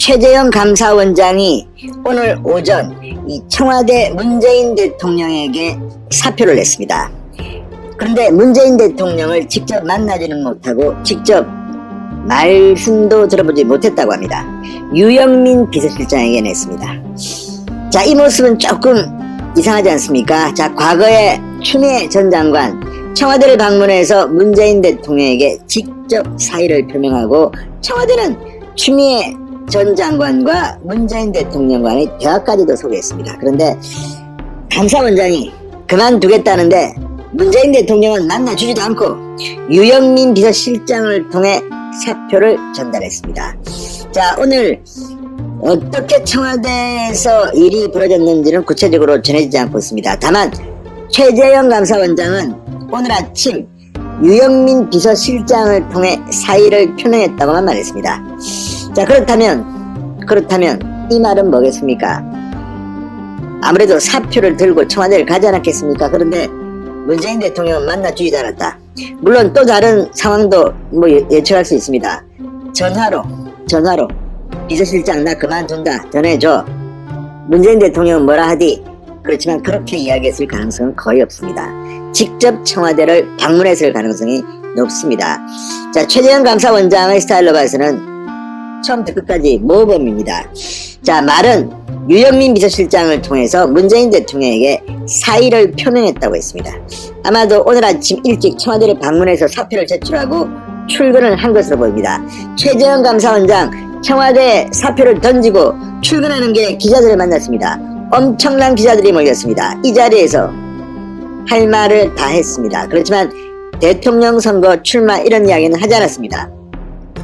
최재형 감사원장이 오늘 오전 이 청와대 문재인 대통령에게 사표를 냈습니다. 그런데 문재인 대통령을 직접 만나지는 못하고 직접 말씀도 들어보지 못했다고 합니다. 유영민 비서실장에게 냈습니다. 자, 이 모습은 조금 이상하지 않습니까? 자, 과거에 추미애 전 장관 청와대를 방문해서 문재인 대통령에게 직접 사의를 표명하고 청와대는 추미애 전 장관과 문재인 대통령 간의 대화까지도 소개했습니다. 그런데 감사원장이 그만두겠다는데 문재인 대통령은 만나주지도 않고 유영민 비서실장을 통해 사표를 전달했습니다. 자, 오늘 어떻게 청와대에서 일이 벌어졌는지는 구체적으로 전해지지 않고 있습니다. 다만 최재형 감사원장은 오늘 아침 유영민 비서실장을 통해 사의를 표명했다고만 말했습니다. 자, 그렇다면 이 말은 뭐겠습니까? 아무래도 사표를 들고 청와대를 가지 않았겠습니까? 그런데 문재인 대통령은 만나주지 않았다. 물론 또 다른 상황도 예측할 수 있습니다. 전화로 비서실장 나 그만둔다 전해줘. 문재인 대통령은 뭐라 하디? 그렇지만 그렇게 이야기했을 가능성은 거의 없습니다. 직접 청와대를 방문했을 가능성이 높습니다. 자, 최재형 감사원장의 스타일로 봐서는 처음부터 끝까지 모범입니다. 자, 말은 유영민 비서실장을 통해서 문재인 대통령에게 사의를 표명했다고 했습니다. 아마도 오늘 아침 일찍 청와대를 방문해서 사표를 제출하고 출근을 한 것으로 보입니다. 최재형 감사원장 청와대 사표를 던지고 출근하는 길에 기자들을 만났습니다. 엄청난 기자들이 몰렸습니다. 이 자리에서 할 말을 다 했습니다. 그렇지만 대통령 선거 출마 이런 이야기는 하지 않았습니다.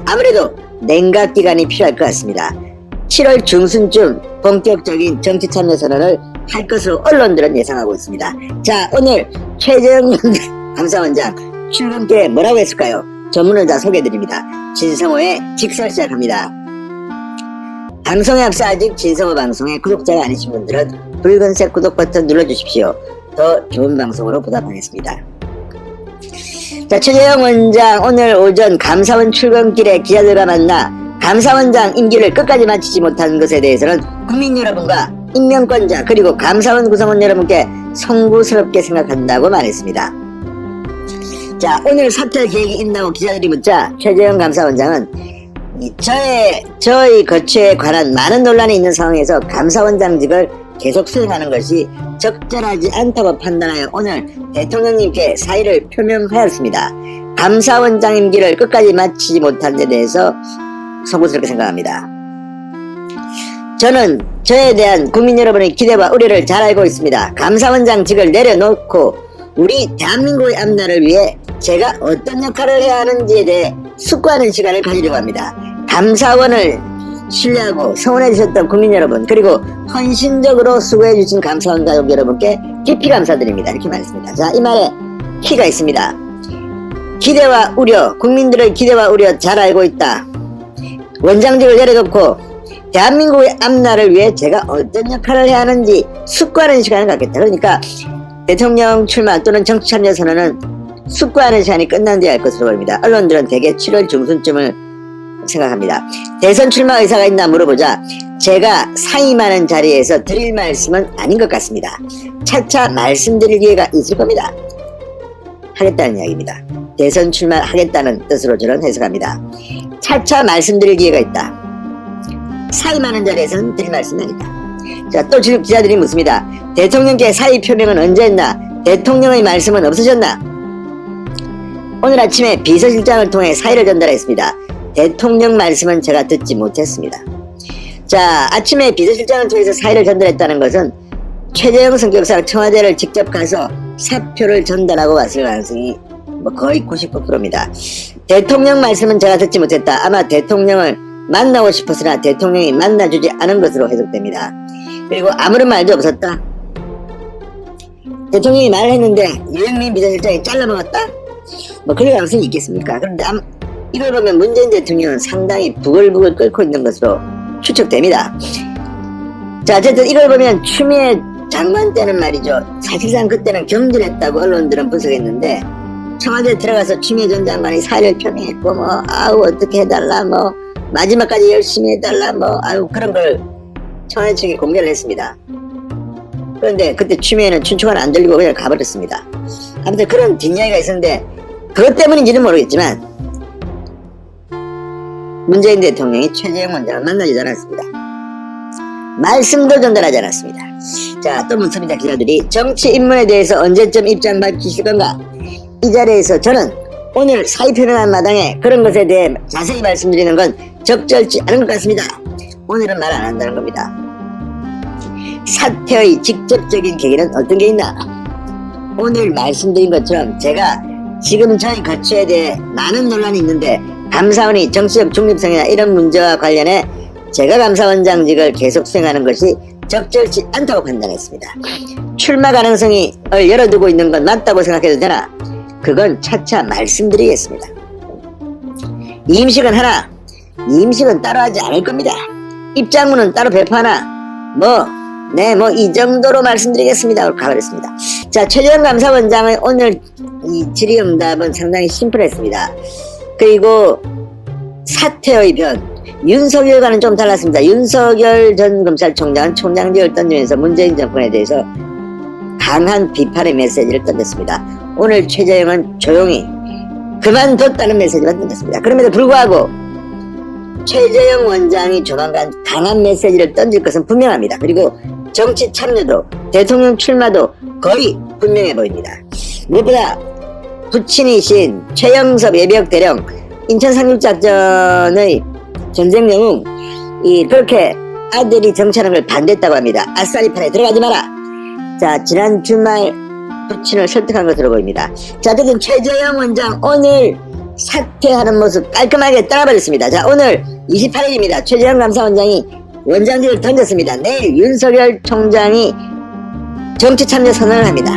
아무래도 냉각 기간이 필요할 것 같습니다. 7월 중순쯤 본격적인 정치 참여 선언을 할 것으로 언론들은 예상하고 있습니다. 자, 오늘 최재형 감사원장 출근길에 뭐라고 했을까요? 전문을 다 소개해드립니다. 진성호의 직설 시작합니다. 방송에 앞서 아직 진성호 방송의 구독자가 아니신 분들은 붉은색 구독 버튼 눌러주십시오. 더 좋은 방송으로 보답하겠습니다. 자, 최재형 원장 오늘 오전 감사원 출근길에 기자들과 만나 감사원장 임기를 끝까지 마치지 못한 것에 대해서는 국민 여러분과 임명권자 그리고 감사원 구성원 여러분께 송구스럽게 생각한다고 말했습니다. 자, 오늘 사퇴 계획이 있나고 기자들이 묻자 최재형 감사원장은 저의 거취에 관한 많은 논란이 있는 상황에서 감사원장직을 계속 수행하는 것이 적절하지 않다고 판단하여 오늘 대통령님께 사의를 표명하였습니다. 감사원장 임기를 끝까지 마치지 못한 데 대해서 송구스럽게 생각합니다. 저는 저에 대한 국민 여러분의 기대와 우려를 잘 알고 있습니다. 감사원장직을 내려놓고 우리 대한민국의 앞날을 위해 제가 어떤 역할을 해야 하는지에 대해 숙고하는 시간을 가지려고 합니다. 감사원을 신뢰하고 성원해 주셨던 국민 여러분 그리고 헌신적으로 수고해 주신 감사원 가족 여러분께 깊이 감사드립니다. 이렇게 말했습니다. 자, 이 말에 키가 있습니다. 기대와 우려, 국민들의 기대와 우려 잘 알고 있다. 원장직을 내려놓고 대한민국의 앞날을 위해 제가 어떤 역할을 해야 하는지 숙고하는 시간을 갖겠다. 그러니까 대통령 출마 또는 정치 참여 선언은 숙고하는 시간이 끝난 뒤에 할 것으로 보입니다. 언론들은 대개 7월 중순쯤을 생각합니다. 대선 출마 의사가 있나 물어보자 제가 사임하는 자리에서 드릴 말씀은 아닌 것 같습니다. 차차 말씀드릴 기회가 있을 겁니다. 하겠다는 이야기입니다. 대선 출마하겠다는 뜻으로 저는 해석합니다. 차차 말씀드릴 기회가 있다. 사임하는 자리에서는 드릴 말씀은 아니다. 자, 또 기자들이 묻습니다. 대통령께 사의 표명은 언제 했나? 대통령의 말씀은 없으셨나? 오늘 아침에 비서실장을 통해 사의를 전달했습니다. 대통령 말씀은 제가 듣지 못했습니다. 자, 아침에 비서실장을 통해서 사의를 전달했다는 것은 최재형 성격상 청와대를 직접 가서 사표를 전달하고 왔을 가능성이 거의 99%입니다. 대통령 말씀은 제가 듣지 못했다. 아마 대통령을 만나고 싶었으나 대통령이 만나주지 않은 것으로 해석됩니다. 그리고 아무런 말도 없었다. 대통령이 말을 했는데 유영민 비서실장이 잘라먹었다? 그럴 가능성이 있겠습니까? 그런데 이걸 보면 문재인 대통령은 상당히 부글부글 끓고 있는 것으로 추측됩니다. 자, 어쨌든 이걸 보면 추미애 장관 때는 말이죠. 사실상 그때는 경질했다고 언론들은 분석했는데 청와대에 들어가서 추미애 전 장관이 사의를 표명했고 아우 어떻게 해달라 마지막까지 열심히 해달라 그런 걸 청와대 측이 공개를 했습니다. 그런데 그때 추미애는 춘추관 안 들리고 그냥 가버렸습니다. 아무튼 그런 뒷이야기가 있었는데 그것 때문인지는 모르겠지만 문재인 대통령이 최재형 원장을 만나지도 않았습니다. 말씀도 전달하지 않았습니다. 자, 또 묻습니다. 기자들이 정치 입문에 대해서 언제쯤 입장 밝히실 건가? 이 자리에서 저는 오늘 사의 표명한 마당에 그런 것에 대해 자세히 말씀드리는 건 적절치 않은 것 같습니다. 오늘은 말 안 한다는 겁니다. 사퇴의 직접적인 계기는 어떤 게 있나? 오늘 말씀드린 것처럼 제가 지금 저희 거취에 대해 많은 논란이 있는데 감사원이 정치적 중립성이나 이런 문제와 관련해 제가 감사원장직을 계속 수행하는 것이 적절치 않다고 판단했습니다. 출마 가능성이 열어두고 있는 건 맞다고 생각해도 되나? 그건 차차 말씀드리겠습니다. 임식은 하나, 임식은 따로 하지 않을 겁니다. 입장문은 따로 배포하나? 이 정도로 말씀드리겠습니다. 가버렸습니다. 자, 최재형 감사원장의 오늘 이 질의응답은 상당히 심플했습니다. 그리고 사퇴의 변, 윤석열과는 좀 달랐습니다. 윤석열 전 검찰총장은 총장직을 던지면서 문재인 정권에 대해서 강한 비판의 메시지를 던졌습니다. 오늘 최재형은 조용히 그만뒀다는 메시지만 던졌습니다. 그럼에도 불구하고 최재형 원장이 조만간 강한 메시지를 던질 것은 분명합니다. 그리고 정치 참여도 대통령 출마도 거의 분명해 보입니다. 무엇보다 부친이신 최영섭 예비역 대령 인천 상륙작전의 전쟁 영웅 그렇게 아들이 정치하는 걸 반대했다고 합니다. 아싸리판에 들어가지 마라. 자, 지난 주말 부친을 설득한 것으로 보입니다. 자, 어쨌든 최재형 원장 오늘 사퇴하는 모습 깔끔하게 떠나버렸습니다. 자, 오늘 28일입니다. 최재형 감사원장이 원장직을 던졌습니다. 내일 윤석열 총장이 정치 참여 선언을 합니다.